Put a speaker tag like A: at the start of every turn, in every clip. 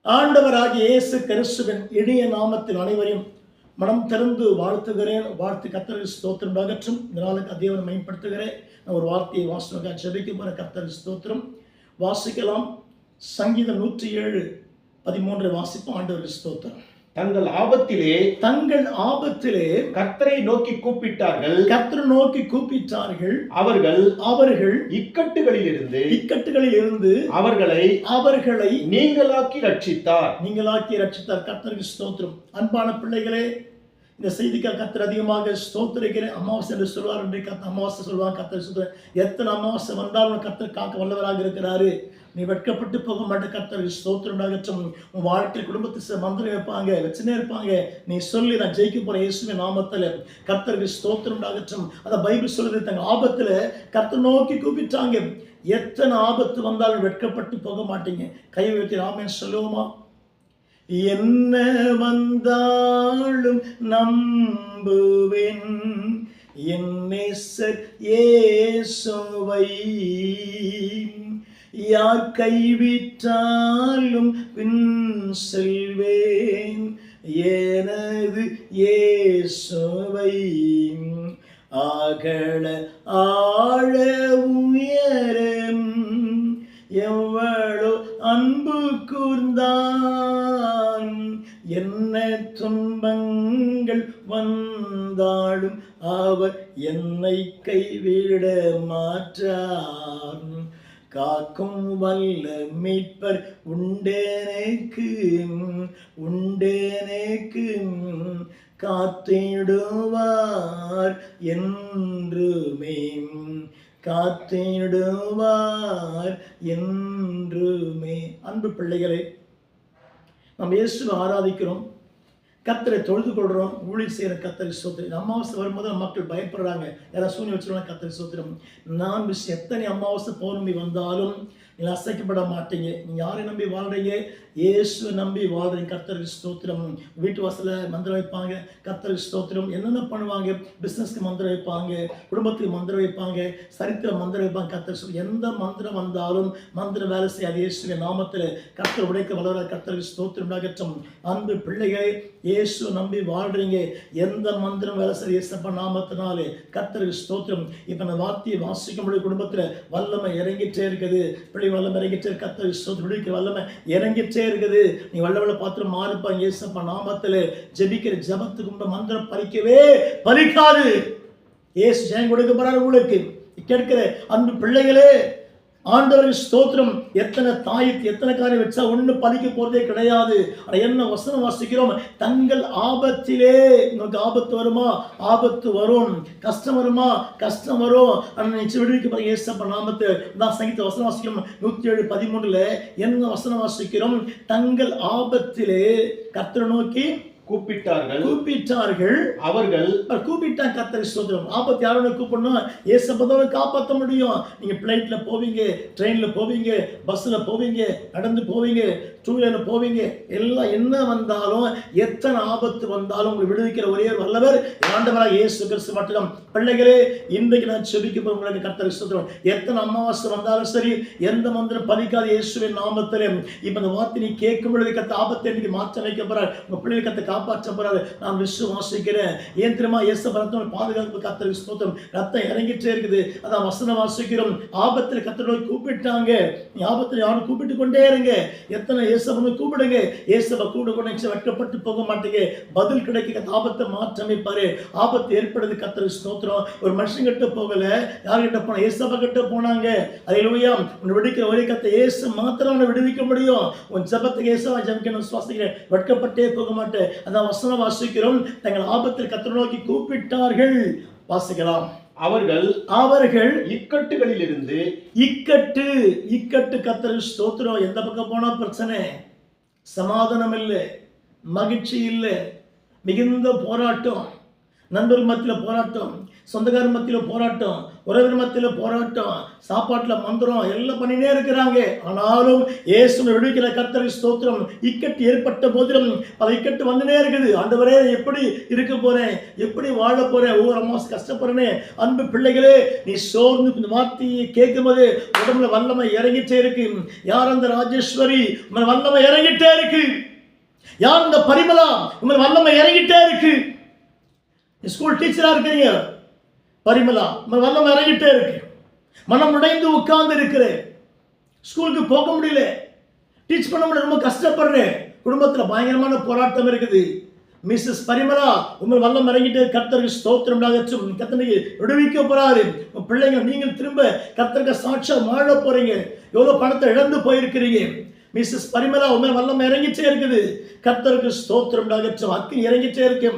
A: ஆண்டவராகிய இயேசு கிறிஸ்துவின் இனிய நாமத்தில் அனைவரையும் மனம் திறந்து வாழ்த்துகிறேன். வாழ்த்து கர்த்தருக்கு ஸ்தோத்திரம் அகற்றும். இந்த நாளுக்கு தேவனை மேம்படுத்துகிறேன். நான் ஒரு வார்த்தையை வாசனமாக ஜெபிக்க போற கர்த்தருக்கு ஸ்தோத்திரம். வாசிக்கலாம். சங்கீதம் 107:13 வாசிப்போம். ஆண்டவருக்கு ஸ்தோத்திரம்.
B: தங்கள் ஆபத்திலே கர்த்தரை நோக்கி கூப்பிட்டார்கள். அவர்கள் இக்கட்டுகளில் இருந்து அவர்களை நீங்களாக்கி ரட்சித்தார்.
A: கர்த்தருக்கு ஸ்தோத்திரம். அன்பான பிள்ளைகளே, இந்த செய்திக்காக கர்த்தர் அதிகமாக ஸ்தோத்திரிக்கிறேன். அமாவாசை என்று சொல்வார் என்று அமாவாசை சொல்வாங்க. கர்த்தர் சொல்றார், எத்தனை அமாவாசை வந்தாலும் கர்த்தர் காக்க வல்லவராக இருக்கிறாரு. நீ வெட்கப்பட்டு போக மாட்டேன். கர்த்தருக்கு ஸ்தோத்திரம் ஆகட்டும். உன் வாழ்க்கை குடும்பத்தை மந்திரம் வைப்பாங்க, வச்சுனே இருப்பாங்க. நீ சொல்லி, நான் ஜெயிக்க போறேன் இயேசுவின் நாமத்தில். கர்த்தருக்கு ஸ்தோத்திரம் ஆகட்டும். அந்த பைபிள் சொல்லுது, தங்க ஆபத்துல கர்த்தர் நோக்கி கூப்பிட்டாங்க. எத்தனை ஆபத்து வந்தாலும் வெட்கப்பட்டு போக மாட்டீங்க. கையை வைத்து ஆமென் சொல்லுவோமா? என்ன வந்தாலும் நம்புவேன் என் நேசர் இயேசுவை. யார் கைவிட்டாலும் பின் செல்வேன் எனது இயேசுவை. அகல ஆழ உயரம் எவ்வளோ அன்பு கூர்ந்தான். என்ன துன்பங்கள் வந்தாலும் அவர் என்னை கைவிட மாட்டார். காக்கும் வல்ல மீட்பர் உண்டேனேக்கு காத்திடுவார் என்றுமே. அன்பு பிள்ளைகளே, நம்ம இயேசுவை ஆராதிக்கிறோம், கர்த்தரை தொழுது கொள்றோம், ஊழியர் செய்கிற கர்த்தருக்கு ஸ்தோத்திரம். அமாவாசை வரும்போது மக்கள் பயப்படுறாங்க. யாராவது சூழ்நிலை வச்சுருவாங்க. கர்த்தருக்கு ஸ்தோத்திரம். நான் எத்தனை அமாவாசை பௌர்ணமி வந்தாலும் நீங்கள் அசைக்கப்பட மாட்டீங்க. நீங்கள் யாரை நம்பி வாழ்றீங்க? இயேசுவை நம்பி வாழ்றீங்க. கர்த்தருக்கு ஸ்தோத்திரம். வீட்டு வாசலில் மந்திரம் வைப்பாங்க, கர்த்தருக்கு ஸ்தோத்திரம். என்னென்ன பண்ணுவாங்க? பிஸ்னஸ்க்கு மந்திரம் வைப்பாங்க, குடும்பத்துக்கு மந்திரம் வைப்பாங்க, சரித்திர மந்திரம் வைப்பாங்க. கர்த்தர் எந்த மந்திரம் வந்தாலும் மந்திரம் வேலை செய்யாது. இயேசுவின் நாமத்தில் கர்த்தர் உடைக்க வளர. கர்த்தருக்கு ஸ்தோத்திரம் ஆகட்டும். அன்பு பிள்ளைகளை, இயேசு நம்பி வாழ்றீங்க, எந்த மந்திரம் வேலை செய்ய இயேசப்பா நாமத்தினாலே கர்த்தருக்கு ஸ்தோத்திரம். இப்போ நான் வார்த்தையை வாசிக்கும்பொழுது குடும்பத்தில் வல்லமை இறங்கிட்டே இருக்குது. பிள்ளை வல்லமை இறங்கிட்டே, கர்த்தருக்கு ஸ்தோத்திரம். விடுவிக்க வல்லமை இறங்கிட்டே இருக்குது. நீ வல்லவள பாத்திரம் மாறுப்பாங்க. இயேசப்பா நாமத்தில் ஜெபிக்கிற ஜபத்துக்கு மந்திரம் பலிக்காது. இயேசு ஜெயம் கொடுக்க போறாரு உங்களுக்கு. கேட்கிற அன்பு பிள்ளைகளே, ஆண்டவருக்கு ஸ்தோத்திரம். எத்தனை தாய்க்கு எத்தனை காரியம் வச்சா ஒண்ணு பலிக்க போறதே கிடையாது. என்ன வசனம் வாசிக்கிறோம்? தங்கள் ஆபத்திலே. உங்களுக்கு ஆபத்து வருமா? ஆபத்து வரும். கஷ்டம் வருமா? கஷ்டம் வரும். நிச்சயம் விடுவிக்க போறீங்க இயேசப்பா நாமத்தை தான். சங்கீத வசனம் வாசிக்கிறோம் 107:13. என்ன வசனம் வாசிக்கிறோம்? தங்கள் ஆபத்திலே கர்த்தரை நோக்கி கூப்பிட்டார்கள். அவர்கள் கூப்பிட்டாங்க. கர்த்தரை ஸ்தோத்திரம். ஆபத்து யாரோட கூப்பிடணும்? இயேசுவை காப்பாற்ற முடியும். நீங்க பிளைட்ல போவீங்க, ட்ரெயின்ல போவீங்க, பஸ்ல போவீங்க, நடந்து போவீங்க, டூ வீலர்ல போவீங்க. எல்லாம் என்ன வந்தாலும், எத்தனை ஆபத்து வந்தாலும் உங்களை விடுவிக்கிற ஒரே ஒரு வல்லவர் ஆண்டவராக இயேசு கிறிஸ்து மட்டும். பிள்ளைகளே, இன்றைக்கு நான் செபிக்க போறேன். கர்த்தரை ஸ்தோத்திரம். எத்தனை அமாவாசை வந்தாலும் சரி, எந்த மந்திரம் பலிக்காத இயேசுவின் நாமத்திலே. இப்ப இந்த வார்த்தை நீ கேட்கும் பொழுது கத்த ஆபத்தை இன்னைக்கு மாற்ற வைக்க போறார். உங்க பிள்ளைகளை கத்த காப்பாற்ற போறாரு. நான் விசுவாசிக்கிறேன். ஏன் தெரியுமா? இயேசு பரத்தம் பாதுகாப்பு. கர்த்தருக்கு ஸ்தோத்திரம். ரத்தம் இறங்கிட்டே இருக்குது. அதான் வசனம் வாசிக்கிறோம். ஆபத்தில் கர்த்தரை கூப்பிட்டாங்க. நீ ஆபத்தில் யாரும் கூப்பிட்டு கொண்டே இருங்க. எத்தனை இயேசுவை கூப்பிடுங்க. இயேசுவை கூப்பிட்டு வெட்கப்பட்டு போக மாட்டீங்க. பதில் கிடைக்க ஆபத்தை மாற்றமைப்பாரு. ஆபத்து ஏற்படுது. கர்த்தருக்கு ஸ்தோத்திரம். ஒரு மனுஷன் கிட்ட போகல, யார்கிட்ட போனா? இயேசுவை கிட்ட போனாங்க. அல்லேலூயா. உன்னை விடுவிக்கிற ஒரே கர்த்தர் இயேசு மாத்திரம் உன்னை விடுவிக்க முடியும். உன் ஜெபத்துக்கு இயேசுவை ஜெபிக்கணும். சுவாசிக்கிறேன். வெட்கப்பட்டே போக மாட்டேன். அதான் வசனம் வாசிக்கிறோம். தங்கள் ஆபத்தில் கர்த்தரை நோக்கி கூப்பிட்டார்கள். வாசிக்கலாம்.
B: அவர்கள் இக்கட்டுகளில் இருந்து
A: இக்கட்டு கர்த்தருக்கு ஸ்தோத்திரம். எந்த பக்கம் போனா பிரச்சனை, சமாதானம் இல்லை, மகிழ்ச்சி இல்லை, மிகுந்த போராட்டம், நண்பர்கள் மத்தியில் போராட்டம், சொந்தக்காரர் மத்தியில் போராட்டம், உறவினர் மத்தியில் போராட்டம், சாப்பாட்டில் மந்திரம் எல்லாம் பண்ணினே இருக்கிறாங்க. ஆனாலும் இயேசுவை விடுவிக்கிற கர்த்தருக்கு ஸ்தோத்திரம். இக்கட்டு ஏற்பட்ட போதிலும் பல இக்கட்டு வந்துனே இருக்குது. ஆண்டவரே எப்படி இருக்க போறேன், எப்படி வாழ போறேன், ஒவ்வொரு அம்மாவும் கஷ்டப்படுறேனே. அன்பு பிள்ளைகளே, நீ சோர்ந்து இந்த வார்த்தையை கேட்கும்போது உடம்புல வல்லமை இறங்கிட்டே இருக்கு. யார் அந்த ராஜேஸ்வரி, உங்கள் வல்லமை இறங்கிட்டே இருக்கு. யார் இந்த பரிமளா, உங்கள் வல்லமை இறங்கிட்டே இருக்கு. ஸ்கூல் டீச்சரா இருக்கிறீங்க பரிமளா, உங்கள் வல்லமை இறங்கிட்டே இருக்கு. மனம் உடைந்து உட்கார்ந்து இருக்கிறேன், ஸ்கூலுக்கு போக முடியல, டீச் பண்ண முடியல, ரொம்ப கஷ்டப்படுறேன், குடும்பத்தில் பயங்கரமான போராட்டம் இருக்குது. மிஸ்ஸஸ் பரிமளா, உங்கள் வல்லம் இறங்கிட்டு கர்த்தருக்கு ஸ்தோத்திரம் உண்டாகட்டும். கர்த்தருக்கு விடுவிக்க போறாரு. பிள்ளைங்க நீங்கள் திரும்ப கர்த்தருக்கு சாட்சியா வாழ போறீங்க. எவ்வளவு பணத்தை இழந்து போயிருக்கிறீங்க. மிஸ்ஸஸ் பரிமளா, உங்கள் வல்லம் இறங்கிட்டே இருக்குது. கர்த்தருக்கு ஸ்தோத்திரம் உண்டாகட்டும். அக்கினி இறங்கிட்டே இருக்கு.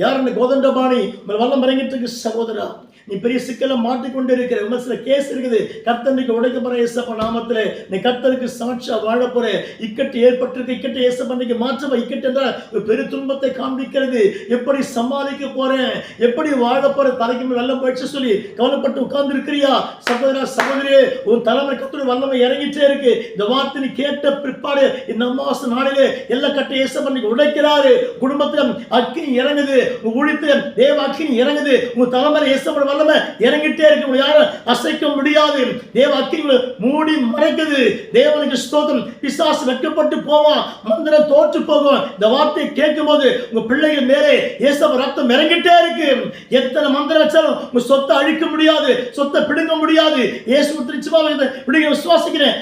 A: யார் இந்த கோதண்டபாணி, உங்கள் வல்லம் இறங்கிட்டு இருக்கு. சகோதரா, நீ பெரிய சிக்கலை மாட்டிக்கொண்டு இருக்கிற, விமர்சன கேஸ் இருக்குது. கர்த்தருக்கு உடைக்க போற இயேசப்பா நாமத்துல நீ கர்த்தருக்கு சாட்சியா வாழ போற. இக்கட்டு ஏற்பட்டிருக்கு. இக்கட்டு இயேசப்பா மாற்றமா. இக்கட்டு என்றால் ஒரு பெரிய துன்பத்தை காண்பிக்கிறது. எப்படி சமாளிக்க போறேன், எப்படி வாழ போற, தலைக்கு மேல் வெள்ளம் போயிடுச்சு சொல்லி கவலைப்பட்டு உட்கார்ந்து இருக்கிறியா? சகோதரா சகோதரியே, உன் தலைமை கர்த்தருடைய வல்லமை இறங்கிட்டே இருக்கு. இந்த வார்த்தை நீ கேட்ட பிற்பாடு இந்த அமாவாசை நாளிலே எல்லா கட்டை இயேசப்பா உடைக்கிறாரு. குடும்பத்திலும் அக்கினி இறங்குது. உங்க ஊழியத்திலும் தேவ அக்கினி இறங்குது. உங்க தலைமையில இயேசப்பா வல்லமை இறங்கிட்டே இருக்கு. யாரும் அசைக்க முடியாது. தேவ அக்கினி மூடி மறைக்குது. தேவனுக்கு ஸ்தோத்திரம். பிசாசு வெட்கப்பட்டு போவான், மந்திரம் தோற்று போகும். இந்த வார்த்தையை கேட்கும் போது உங்க பிள்ளைகள் மேலே இயேசுவின் ரத்தம் இறங்கிட்டே இருக்கு. எத்தனை மந்திரம் வச்சாலும் உங்க சொத்தை அழிக்க முடியாது, சொத்தை பிடுங்க முடியாது. இயேசு திருச்சிமா பிடிங்க விசுவாசிக்கிறேன்.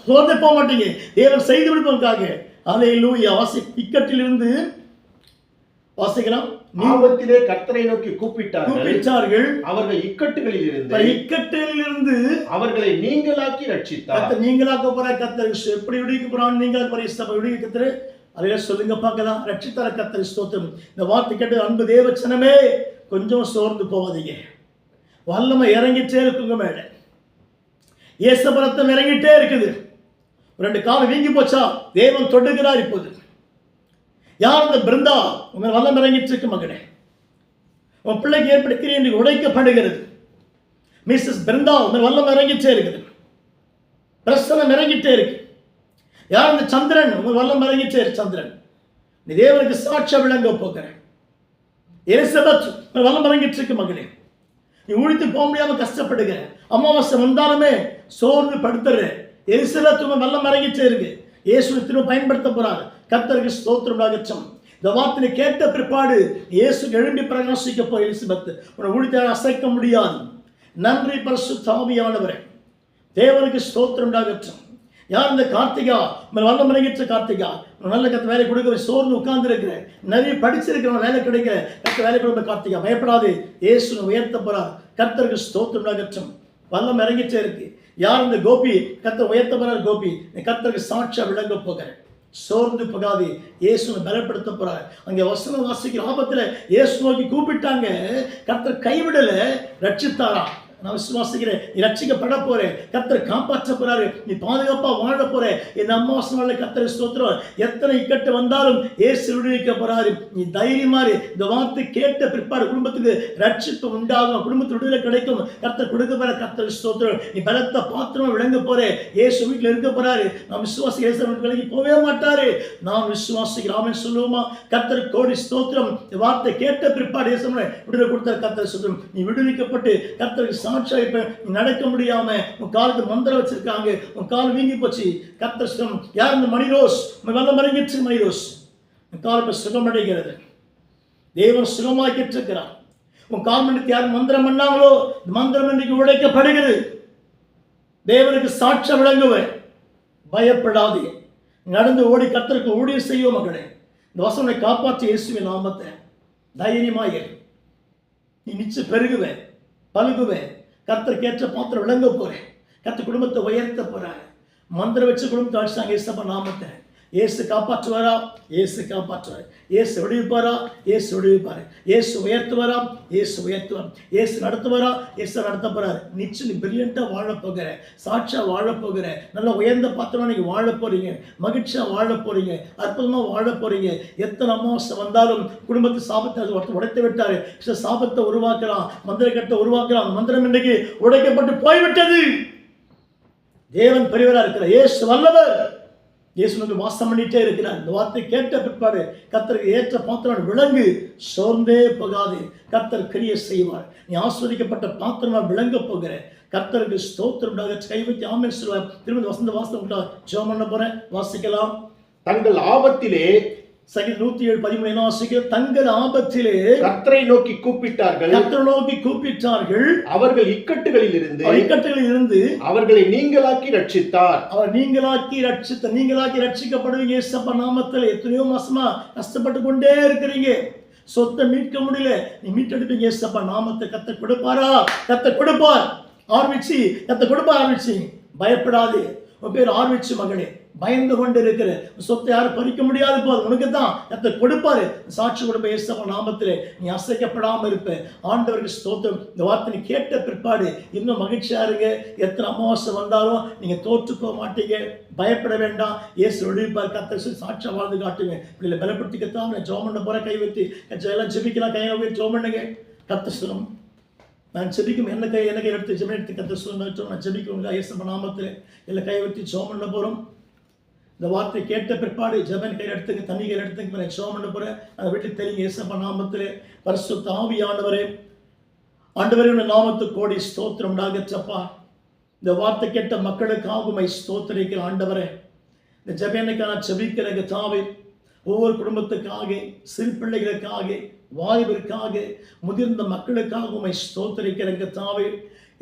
A: சோர்ந்து போக மாட்டீங்க. தேவன் செய்து விடுப்பதற்காக. அல்லேலூயா. இக்கட்டிலிருந்து வாசிக்கலாம்.
B: ஆபத்திலே கர்த்தரை நோக்கி கூப்பிட்டார்கள். அவர்கள் இக்கட்டுகளில்
A: இருந்து
B: அவர்களை நீங்களாக்கி ரட்சித்தார்.
A: நீங்களாக்க போற கர்த்தர் எப்படி விடுவிக்க போறான்? நீங்களாக்க போற சபை விடுவிக்க கர்த்தர் அதைய சொல்லுங்க பார்க்கலாம். ரட்சித்தார கர்த்தர் ஸ்தோத்திரம். இந்த வார்த்தை கேட்டு அன்பு தேவச்சனமே, கொஞ்சம் சோர்ந்து போவதீங்க. வல்லமை இறங்கிட்டே இருக்குங்க மேல. இயேசுபரத்தம் இறங்கிட்டே இருக்குது. 2 காலம் வீங்கி போச்சா? தேவன் தொடுகிறார் இப்போது. யார் இந்த பிருந்தா, உங்க வல்லம் இறங்கிட்டு இருக்கு மகனே. உன் பிள்ளைக்கு ஏற்படுத்திய இன்றைக்கு உடைக்கப்படுகிறது. மிஸ்ஸஸ் பிருந்தா, உங்க வல்லம் இறங்கிட்டே இருக்குது. பிரசனம் இறங்கிட்டே இருக்கு. யார் இந்த சந்திரன், உங்க வல்லம் இறங்கிட்டே இருக்கு. சந்திரன், நீ தேவனுக்கு சாட்சியா விளங்க போகிறேன். எலிசபெத், உங்க வல்லம் இறங்கிட்டு இருக்கு மகனே. நீ ஊழித்து போக முடியாம கஷ்டப்படுகிற, அமாவாசை வந்தாலுமே சோர்ந்து படுத்துற. எலிசபெத், உங்க வல்லம் இறங்கிட்டே இருக்கு. இயேசு திரும்ப பயன்படுத்த போறார். கர்த்தருக்கு ஸ்தோத்திரம் உண்டாகட்டும். இந்த வார்த்தையை கேட்ட பிற்பாடு இயேசு எழும்பி பிரகாசிக்க போய் எலிசபெத் உன்னை ஊழியத்தை அசைக்க முடியாது. நன்றி பரிசுத்த ஆவியானவரே. தேவனுக்கு ஸ்தோத்திரம் உண்டாகட்டும். யார் இந்த கார்த்திகா, வல்லம் இறங்கிட்ட கார்த்திகா, நல்ல கத்த வேலை கொடுக்க சோர்ந்து உட்கார்ந்து இருக்கிறேன், நிறைய படிச்சிருக்கிறவன் வேலை கிடைக்கிற கத்த வேலை கொடுக்க கார்த்திகா, பயப்படாது. இயேசு உயர்த்த போறார். கர்த்தருக்கு ஸ்தோத்திரம் உண்டாகட்டும். வல்லம் இறங்கிட்டே இருக்கு. யார் இந்த கோபி, கர்த்தர் உயர்த்த போறார். கோபி, கர்த்தருக்கு சாட்சியா விளங்க போகிறேன். சோர்ந்து போகாது. இயேசுவை பலப்படுத்த போறார். அங்கே வசனம் வாசிக்கிற ஆபத்துல இயேசு நோக்கி கூப்பிட்டாங்க. கர்த்தர் கைவிடல, ரட்சித்தாரா. நான் விசுவாசிக்கிறேன். நீ ரட்சிக்கப்பட போறேன். கர்த்தர் காப்பாற்ற போறாரு. நீ பாதுகாப்பா வாழ போற. இந்த அமாவாசை கர்த்தர் ஸ்தோத்திரம். எத்தனை இக்கட்டு வந்தாலும் இயேசு விடுவிக்க போறாரு. நீ தைரியமாறு. இந்த வார்த்தை கேட்ட பிற்பாடு குடும்பத்துக்கு ரட்சிப்பு உண்டாகும். குடும்பத்துக்கு விடுதலை கிடைக்கும். கர்த்தர் கொடுக்க போற. கர்த்தர் ஸ்தோத்திரம். நீ பலத்த பாத்திரம் விளங்க போற. இயேசு வீட்டில் இருக்க போறாரு. நான் விசுவாசி இயேசு விலகி போவே மாட்டாரு. நான் விசுவாசிக்கிறேன். ஆமென் சொல்லுவோமா? கர்த்தர் கோடி ஸ்தோத்திரம். இந்த வார்த்தை கேட்ட பிற்பாடு இயேசு விடுதலை கொடுத்த கர்த்தர் ஸ்தோத்திரம். நீ விடுவிக்கப்பட்டு கர்த்தருக்கு நடக்க முடியாம உன் காலுக்கு மந்திரம் வச்சிருக்காங்க. உன் கால் வீங்கி போச்சு. கர்த்தர் யார் இந்த மணிரோஸ், வல்லம் இறங்கிட்டு மணிரோஸ், உன் கால் சுகம் அடைகிறது. தேவன் சுகமாக்கிட்டு இருக்கிறார். உன் கால் மணிக்கு யார் மந்திரம் பண்ணாங்களோ மந்திரம் இன்றைக்கு உடைக்கப்படுகிறது. தேவனுக்கு சாட்சியம் விளங்குவேன். பயப்படாதே. நடந்து ஓடி கர்த்தருக்கு ஊழியம் செய்யும் மகனே. இந்த வசனை காப்பாற்றி இயேசுவின் நாமத்தை தைரியமாக நீ நிச்சயம் பெருகுவேன், பழுகுவேன். கர்த்தருக்கு ஏற்ற பாத்திரம் விளங்க போறேன். கர்த்தர் குடும்பத்தை உயர்த்த போறாங்க. மந்திரம் வச்சு குடும்பத்தை அடிச்சாங்க. இயேசுவின் நாமத்தை இயேசு காப்பாற்றுவாரா? இயேசு காப்பாற்றுவார். இயேசு விடுவிப்பாரா? இயேசு விடுவிப்பார். இயேசு உயர்த்துவாரா? இயேசு உயர்த்துவார். இயேசு நடத்துவாரா? இயேசு நடத்த போறார். நிச்சயம் நீ பிரில்லியண்டா வாழ போகிற, சாட்சியா வாழ போகிற, நல்ல உயர்ந்த பாத்திரமா நீங்க வாழ போறீங்க, மகிழ்ச்சியா வாழ போறீங்க, அற்புதமா வாழ போறீங்க. எத்தனை அமாவாசை வந்தாலும் குடும்பத்தை சாபத்தை உடைத்து விட்டாரு. சாபத்தை உருவாக்குறான், மந்திரக்கட்டை உருவாக்குறான். மந்திரம் இன்றைக்கு உடைக்கப்பட்டு போய்விட்டது. தேவன் பெரியவரா இருக்கிறார். இயேசு வல்லவர். இயேசு வந்து வாசம் பண்ணிட்டே இருக்கிறார். இந்த வார்த்தை கேட்ட பிற்பாடு கர்த்தருக்கு ஏற்ற பாத்திரம் விளங்கு, சோர்ந்தே போகாது. கர்த்தர் கிரியை செய்வார். நீ ஆஸ்வதிக்கப்பட்ட பாத்திரமா விளங்க போகிற. கர்த்தருக்கு ஸ்தோத்திரம். கைவத்தி ஆமென் சொல்வார். திரும்ப வசந்த வாசம் ஜெபம் பண்ண போறேன். வாசிக்கலாம்.
B: தங்கள் ஆபத்திலே
A: சங்கீதம் 107:13 என்ன வாசிக்கிறோம்? தங்கள் ஆபத்திலே
B: கர்த்தரை நோக்கி கூப்பிட்டார்கள்.
A: கர்த்தரை நோக்கி கூப்பிட்டார்கள்.
B: அவர்கள் இக்கட்டுகளில் இருந்து அவர்களை நீங்களாக்கி ரட்சித்தார்.
A: அவர் நீங்களாக்கி ரட்சிக்கப்படுவீங்க. இயேசப்பா நாமத்தில் எத்தனையோ மாசமா கஷ்டப்பட்டு கொண்டே இருக்கிறீங்க. சொத்தை மீட்க முடியல, நீ மீட்டெடுப்பீங்க. இயேசப்பா நாமத்தை கர்த்தர் கொடுப்பாரா? கர்த்தர் கொடுப்பார். ஆர்விச்சி கர்த்தர் கொடுப்ப ஆரம்பிச்சு. பயப்படாது. உன் பேர் ஆர்விச்சு மகனே. பயந்து கொண்டு இருக்கிற சொத்தை யாரும் பறிக்க முடியாது. போது உனக்கு தான் கர்த்தர் கொடுப்பாரு. சாட்சி கொடுப்ப இயேசுவின் நாமத்திலே நீ அசைக்கப்படாமல் இருப்ப. ஆண்டவருக்கு ஸ்தோத்திரம். இந்த வார்த்தை நீ கேட்ட பிற்பாடு இன்னும் மகிழ்ச்சியா இருங்க. எத்தனை அமாவாசை வந்தாலும் நீங்க தோற்று போக மாட்டீங்க. பயப்பட வேண்டாம். இயேசு விடுவிப்பார். கர்த்தர் சாட்சியா வாழ்ந்து காட்டுங்க. இப்படி பலப்படுத்திக்கத்தான் நான் ஜெபம் பண்ண போறேன். கை வைத்து எல்லாம் ஜெபிக்கலாம். கையில போய் ஜெபம் பண்ணுங்க. கர்த்தர் சொல்லும் நான் ஜெபிக்கும் என்ன கை எடுத்து ஜெபம் எடுத்து கர்த்தர் சொல்லும். நான் ஜெபிக்கும் இயேசுவின் நாமத்திலே எல்லாம் கை வைத்து ஜெபம் பண்ண போறோம். இந்த வார்த்தை கேட்ட பிற்பாடு ஜெபன் கையில் எடுத்துங்க, தண்ணி கையில் எடுத்துங்க. ஜெபம் பண்ண போறேன். அதை வீட்டுக்கு தெரியுங்க. இயேசுவின் நாமத்திலே பரிசுத்த ஆவியானவரே, ஆண்டவரே உடைய நாமத்துக்கு கோடி ஸ்தோத்திரம் உண்டாகச்சப்பா. இந்த வார்த்தை கேட்ட மக்களுக்காக உம்மை ஸ்தோத்திரிக்கிற ஆண்டவரே. இந்த ஜெபனுக்கு நான் ஜெபிக்கிற தாவே, ஒவ்வொரு குடும்பத்துக்காக, சிறு பிள்ளைகளுக்காக, வாலிபருக்காக, முதிர்ந்த மக்களுக்காக உம்மை ஸ்தோத்திரிக்கிற தாவே.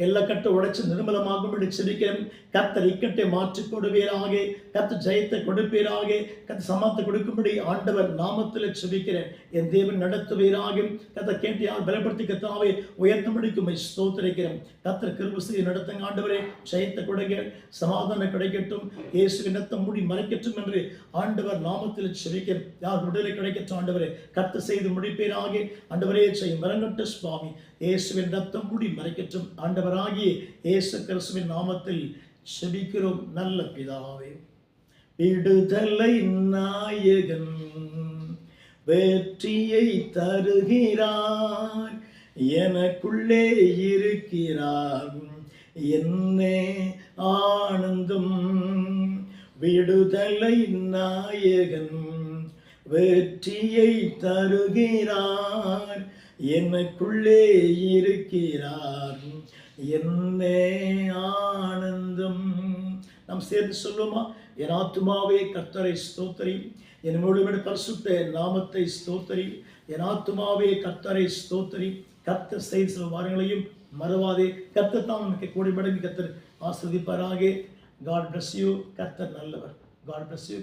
A: எல்லா கட்டை உடைச்சு நிர்மலமாகும்படி செபிக்கிறேன். கர்த்தர் இக்கட்டை மாற்றி கொடுப்பீராக. கர்த்தர் ஜெயத்தை கொடுப்பீராக. கர்த்தர் சமாத்தை கொடுக்கும்படி ஆண்டவர் நாமத்தில் செபிக்கிறேன். என் தேவன் நடத்துவீராக. கர்த்தர் கேட்டு யார் பலப்படுத்தி கர்த்தாவே உயர்த்தும்படிக்கு உம்மை ஸ்தோத்திரிக்கிறேன். கர்த்தர் கிருபை செய்து நடத்துங்க ஆண்டவரே. ஜெயத்தை கொடுங்க, சமாதானம் கிடைக்கட்டும், இயேசுவின் ரத்தம் மூடி மறைக்கட்டும் என்று ஆண்டவர் நாமத்தில் செபிக்கிறேன். யார் விடுதலை கிடைக்கட்டும் ஆண்டவரே. கர்த்தர் செய்து முடிப்பீராக. ஆண்டவரே செய்யும் வரங்கட்ட சுவாமி. இயேசுவின் ரத்தம் மூடி மறைக்கட்டும் ஆண்டவராகிய இயேசு கிறிஸ்துவின் நாமத்தில் செபிக்கிறோம் நல்ல பிதாவே. விடுதலை நாயகன் வெற்றியை தருகிறார். எனக்குள்ளே இருக்கிறார் என்னே ஆனந்தம். விடுதலை நாயகன் வெற்றியை தருகிறார். எனக்குள்ளே இருக்கிறார் என்னே ஆனந்தம். நாம் சேர்ந்து சொல்லுமா? என் ஆத்துமாவே கர்த்தரை ஸ்தோத்திரி, என் முழுவடு பரிசுத்த நாமத்தை ஸ்தோத்திரி. என் ஆத்துமாவே கர்த்தரை ஸ்தோத்திரி. கர்த்தர் செய்த சில வாரங்களையும் மறவாதே. கர்த்தர் தான் நமக்கு கோடி மடங்கு கர்த்தர் ஆசீர்வதிப்பாராக. God bless you. கர்த்தர் நல்லவர். God bless you.